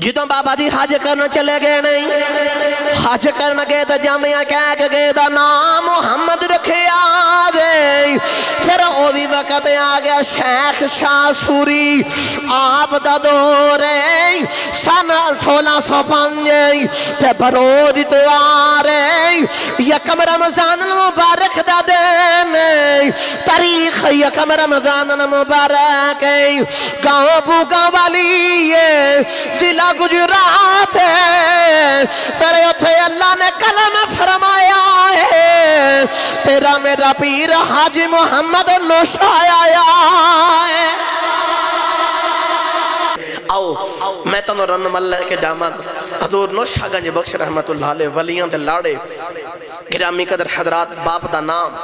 جدوں بابا جی حج کرنا چلے گئے نہیں حج کرنا گئے تو جامعہ کہہ کے گئے دا نام محمد رکھے آگئے پھر اوہی وقت آگیا شیخ شاہ سوری آپ دا دورے سن 1605 تے برود تو آرے یکم رمضان المبارک دا دین تاریخ یکم رمضان المبارک گاؤں بوگاں والی ضلع گجرات ہے پھر اتھے اللہ نے کلم فرمایا ہے تیرا میرا پیر حاجی محمد نوشایا ہے آؤ میں تنو رنم اللہ کے جامد حضور نوشا گنج بخش رحمت اللہ علیہ ولیاں دے لاڑے گرامی قدر حضرات باپ دا نام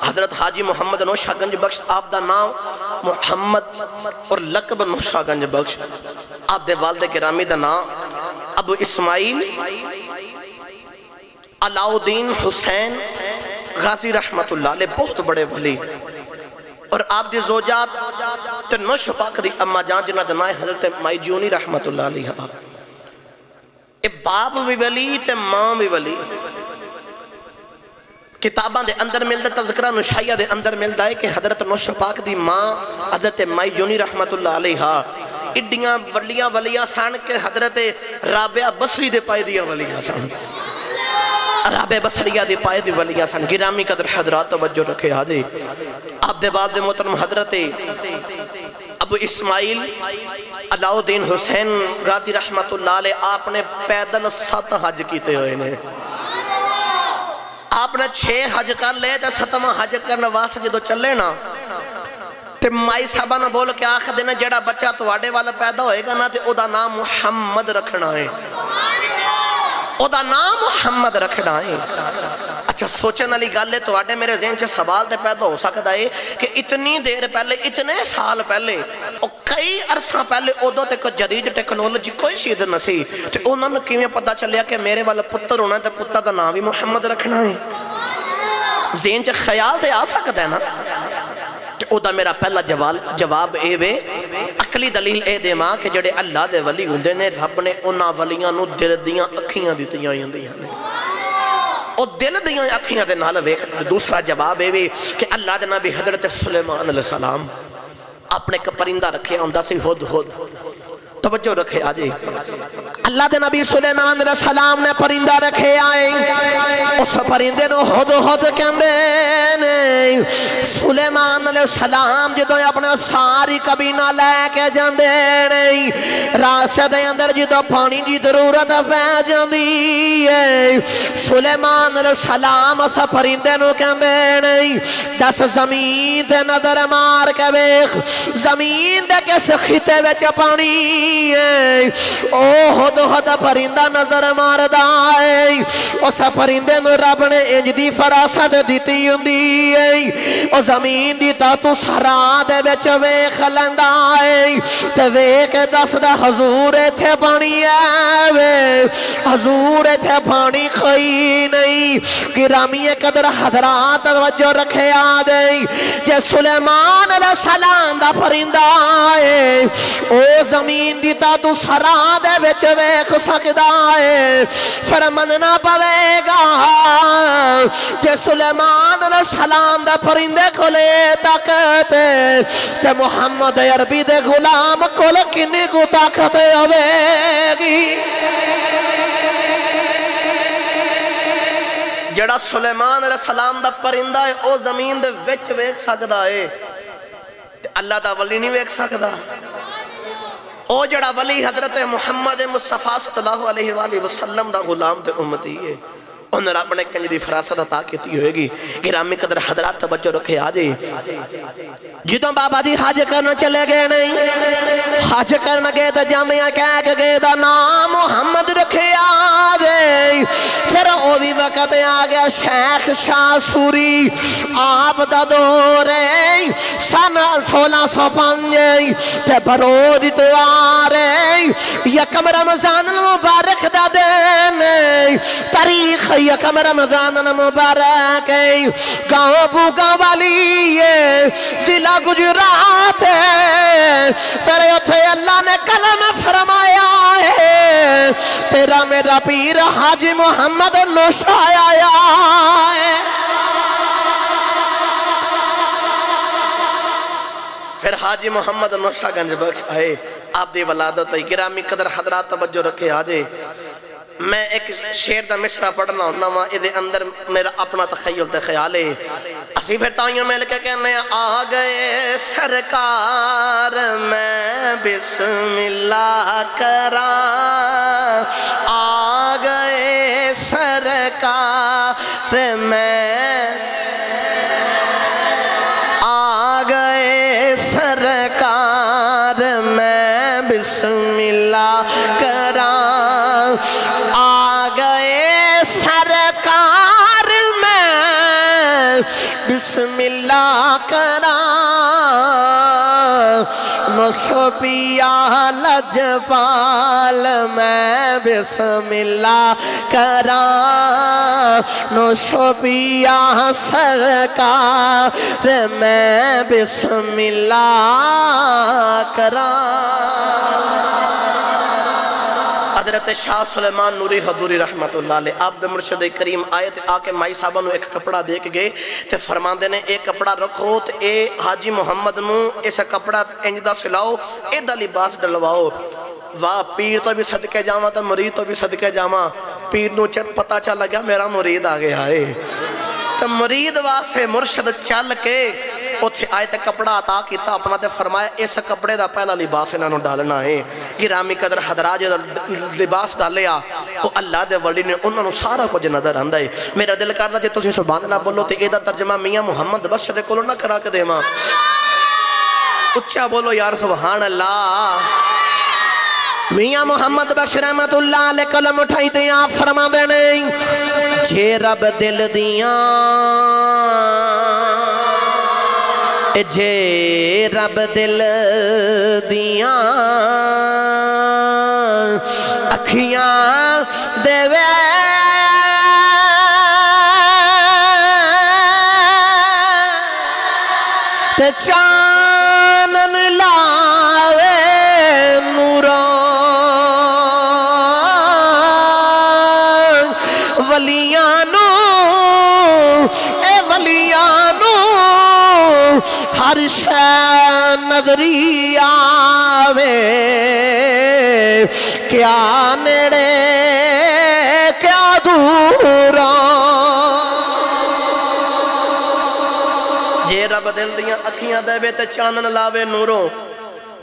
حضرت حاجی محمد نوشا گنج بخش آپ دا نام محمد اور لقب نوشا گنج بخش آپ دے والد گرامی دا نام ابو اسماعیل علاؤدین حسین غازی رحمت اللہ علیہ بہت بڑے ولی اور آپ دی زوجات تے نوش پاک دی اما جان جنہ دنائے حضرت مائی جونی رحمت اللہ علیہ اے باپ بھی ولی تے ماں بھی ولی کتاباں دے اندر ملدہ تذکرہ نشائیہ دے اندر ملدہ ہے کہ حضرت نوش پاک دی ماں حضرت مائی جونی رحمت اللہ علیہ اڈیاں ولیاں سان کے حضرت رابعہ بصری دے پائے دیا ولیاں سان رابعہ بصریہ دے پائے دی ولیاں سان گرامی قدر حضرات توجہ رکھے آجے آپ دے والد محترم حضرت ابو اسماعیل علاؤدین حسین غازی رحمت اللہ علیہ آپ نے پیدل 7 حج کیتے ہوئے نے آپ نے 6 حج کر لے جا 7واں حج کرنے واسطے جدو چلے نا تے مائی صاحبہ نہ بولو کہ آخر دینا جڑا بچہ تو آڑے والا پیدا ہوئے گا نا تے او دا نام محمد رکھنا ہے او دا نام محمد رکھنا ہے اچھا سوچن علی گالے تو آڑے میرے ذہن سے سوال دے پیدا ہو سکتا ہے کہ اتنی دیر پہلے اتنے سال پہلے اور کئی عرصہ پہلے او دو تے کوئی جدید ٹیکنالوجی کوئی شید نہ سی تے انہوں نے کیویں پتا چلیا کہ میرے والا پتر ہونا ہے تے پتر دا نام بھی محمد رکھنا ہے ذہن سے خیال دے آ سکتا ہے نا او دا میرا پہلا جواب اے وے عقلی دلیل اے دے ماں کہ جڑے اللہ دے ولی ہوندے نے رب نے انہاں ولیاں نو دل دیاں اکھیاں دیتیاں ہوندیاں نے او دل دیاں اکھیاں دے نال ویکھ دوسرا جواب اے وے کہ اللہ دے نبی حضرت سلیمان علیہ السلام اپنے ایک پرندہ رکھے ہوندا سی ہد توجہ رکھے آجے اللہ دے نبی سلیمان علیہ السلام نے پرندہ رکھے آئے اس پرندے نو ہد کہندے نے سلیمان علیہ السلام جدو اپنے ساری کبینہ لے کے جاندے نہیں راستے دے اندر جدو پانی جی ضرورت پہ جاندی ہے سلیمان علیہ السلام اس پرندے نو کہندے نہیں دس زمین دے نظر مار کے بیخ زمین دے کس خطے وچ پانی او ہد پرندہ نظر ماردہ ہے اس پرندے نو رب نے انج دی فراست دیتی ہوندی ہے او زمین دی تاتو سرا دے وچ ویکھ لیندا ہے تے ویکھ دسدا حضور ایتھے پانی ہے حضور ایتھے پانی کھئی نہیں گرامی قدر حضرات توجہ رکھے آ دے کہ سلیمان علیہ السلام دا پرندہ ہے او زمین دی تاتو سرا دے وچ ویکھ سکدا ہے پھر مننا پوے گا کہ سلیمان علیہ السلام دا پرندے کھلے طاقت تے محمد عربی دے غلام کھل کنی کو طاقت ہوے گی جڑا سلیمان علیہ السلام دا پرندہ ہے او زمین دے وچ ویکھ سکدا ہے تے اللہ دا ولی نہیں ویکھ سکدا او جڑا ولی حضرت محمد مصطفیٰ صلی اللہ علیہ وآلہ وسلم دا غلام دے امتی ہے انہوں نے اپنے کنج دی فراست عطا کیتی ہوئے گی گرامی قدر حضرات توجہ رکھے آجے جدوں بابا جی حج کرنا چلے گئے نہیں حج کرنا گئے تو جامعہ کہہ کے گئے دا نام محمد رکھے آجے پھر اوہی وقت آگیا شیخ شاہ سوری آپ دا دورے سن 1605 تے برود تو آرے یکم رمضان المبارک دا دین تاریخ یکم رمضان المبارک گاؤں بوگاں والی ضلع گجرات ہے پھر اتھے اللہ نے کلم فرمایا تیرا میرا پیر حاجی محمد نوشا آیا ہے۔ پھر حاجی محمد نوشا گنج بخش آئے، آپ دی ولادت ہوئی۔ گرامی قدر حضرات توجہ رکھے آجے، میں ایک شعر دا مصرع پڑھنا ہونا وہاں، ادھے اندر میرا اپنا تخیل تے خیال ہے۔ اسی پھر تائیوں میں لکھے کہنے آ گئے سرکار میں بسم اللہ کران، آ گئے سرکار میں، آ گئے سرکار میں بسم اللہ کران، آ گئے سرکار میں بسم اللہ کران، نوشو پیا لجپال میں بسم اللہ کران، نوشو پیا سرکار میں بسم اللہ کران۔ حضرت شاہ سلیمان نوری حضوری رحمت اللہ علیہ عبد مرشد کریم آئے تھے، آکے مائی صاحبہ نو ایک کپڑا دیکھ گئے تے فرمان دینے ایک کپڑا رکھو تے اے حاجی محمد نو ایسا کپڑا انجدہ سلاؤ، ایدہ لباس ڈلواؤ۔ واہ پیر تو بھی صدقے جاما تا مرید تو بھی صدقے جاما، پیر نو پتا چل لگا میرا مرید آگے آئے، تو مرید واسے مرشد چل کے اتھے آئے تے کپڑا عطا کیتا اپنا تے فرمایا اس کپڑے دا پہلا لباس انہوں ڈالنا ہے۔ گرامی قدر حضرات جو لباس ڈالیا وہ اللہ دے ولی نے انہوں سارا کچھ نظر آندہ ہے۔ میرا دل کرنا جے تسی سبحان اللہ بولو تے ایدہ ترجمہ میاں محمد بخش دے کولو نہ کرا کے دے ماں، اچھا بولو یار سبحان اللہ۔ میاں محمد بخش رحمت اللہ علیہ قلم اٹھائی تے آپ فرما دینے جے رب دل دیاں، جے رب دل دیاں اکھیاں دے وے تے چانن لاوے نوراں ولیانو اے ولیانو ہر شے نظری آوے، کیا نیڑے کیا دوراں، جے رب دل دیاں اکھیاں دے وے تے چانن لاوے نوروں،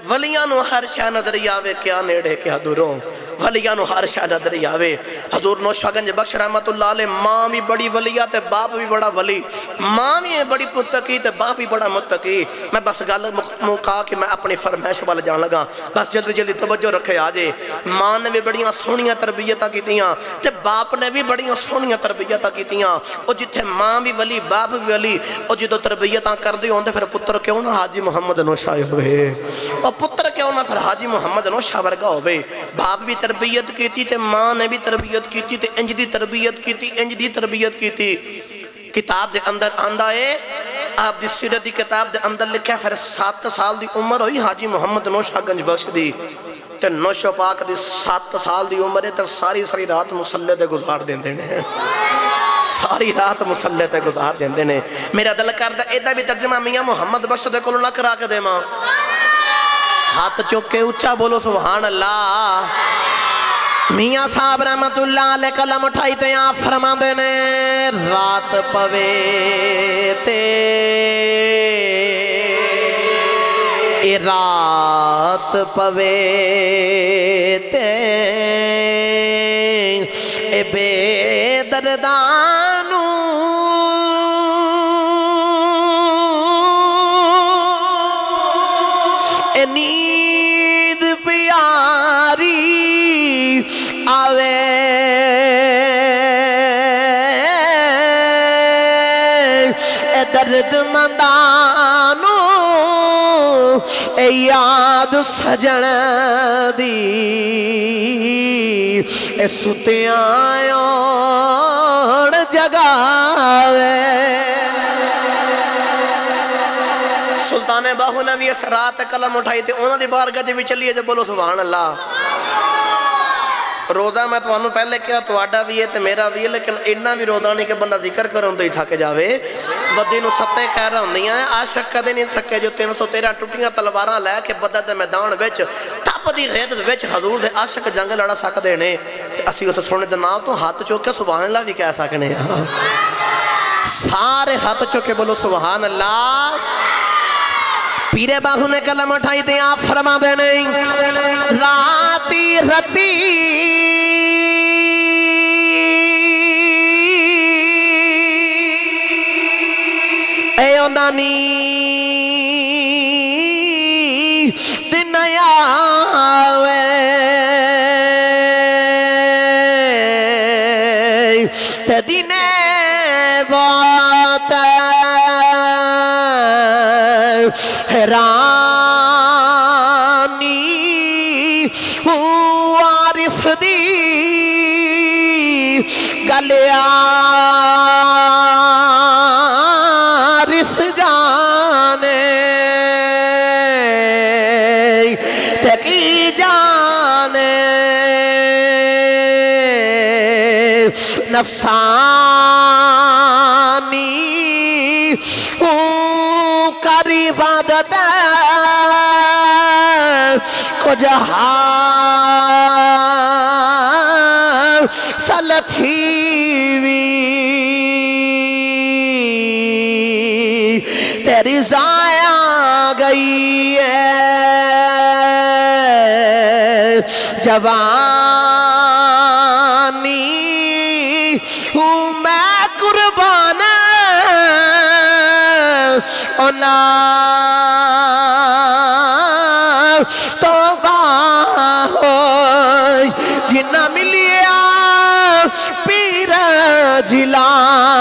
ولیاں نو ہر شے نظری آوے، کیا نیڑے کیا دوروں، ولیاں نو ہر شے نظری آوے۔ حضور نوشا گنج بخش رحمت اللہ علیہ ماں بھی بڑی ولیہ تے باپ بھی بڑا ولی، ماں بھی بڑی متقی تے باپ بھی بڑا متقی۔ میں بس گل مکا کہ میں اپنی فرمائش والا جان لگا، بس جلدی جلدی توجہ رکھے آجے۔ ماں نے بھی بڑیاں سونیاں تربیتاں کیتیاں تے باپ نے بھی بڑیاں سونیاں تربیتاں کیتیاں۔ او جتھے ماں بھی ولی باپ بھی ولی، او جدو تربیتاں کر دی ہوندے پھر پتر کیوں نہ حاجی محمد نوشا ہوئے، اور پتر کیوں نہ پھر حاجی محمد نوشا ورگا ہوئے۔ باپ بھی تربیت کیتی تے ماں نے بھی تربیت کیتی تے انج دی تربیت کیتی، انج دی تربیت کیتی۔ کتاب دے اندر آندہ ہے، آپ دی سیرت دی کتاب دے اندر لکھا ہے پھر 7 سال دی عمر ہوئی حاجی محمد نوشا گنج بخش دی، تے نوشو پاک دی 7 سال دی عمر ہے تے ساری رات مسلح دے گزار دیں دینے، ساری رات مسلح تے گزار دیں دینے۔ میرا دل کردہ ایدہ بھی ترجمہ میاں محمد بخش دے کولو نہ کرا کے دے ماں، ہاتھ چوکے اچھا بولو سبحان اللہ۔ میاں صاحب رحمت اللہ علیہ قلم اٹھائی تے آپ فرما دینے رات پوے تے رات پوے تے اے بے دردانو اے نیند پیاری آوے اے درد مندانو اے یاد سجن دی اے ستیاں اور جگاوے۔ سلطان باہو نبی اس رات کلم اٹھائی تے انہوں نے بارگاہ جی بھی چلیے جب بولو سبحان اللہ۔ روزہ میں تو انہوں پہلے کیا تو آڈا بھی ہے تو میرا بھی ہے لیکن اتنا بھی روزہ نہیں کہ بندہ ذکر کروں تو ہی تھک جاوے ودی نو ستے خیر ہوندیاں ہیں عاشق کدے نہیں تھکے جو 313 ٹوٹیاں تلواراں لے کے بدر دے میدان وچ تپ دی ریت وچ حضور دے عاشق جنگ لڑا سکدے نے تے اسی اس سونے دے نام تو ہاتھ چوک کے سبحان اللہ بھی کہہ سکنے ہیں سارے ہاتھ چوک کے بولو سبحان اللہ پیرے باہو نے کلم اٹھائی تے آپ فرما دے نہیں راتی رتی اے اونانی دن آوے تے دن بات حیرانی عارف دی گلیا عارف جانے تکی جانے نفسانی کری عبادت کو جہاں سلتھیوی تیری ضائع گئی ہے جوانی ہوں میں قربان اولا توبہ ہوئی جنہ ملیا پیر جلان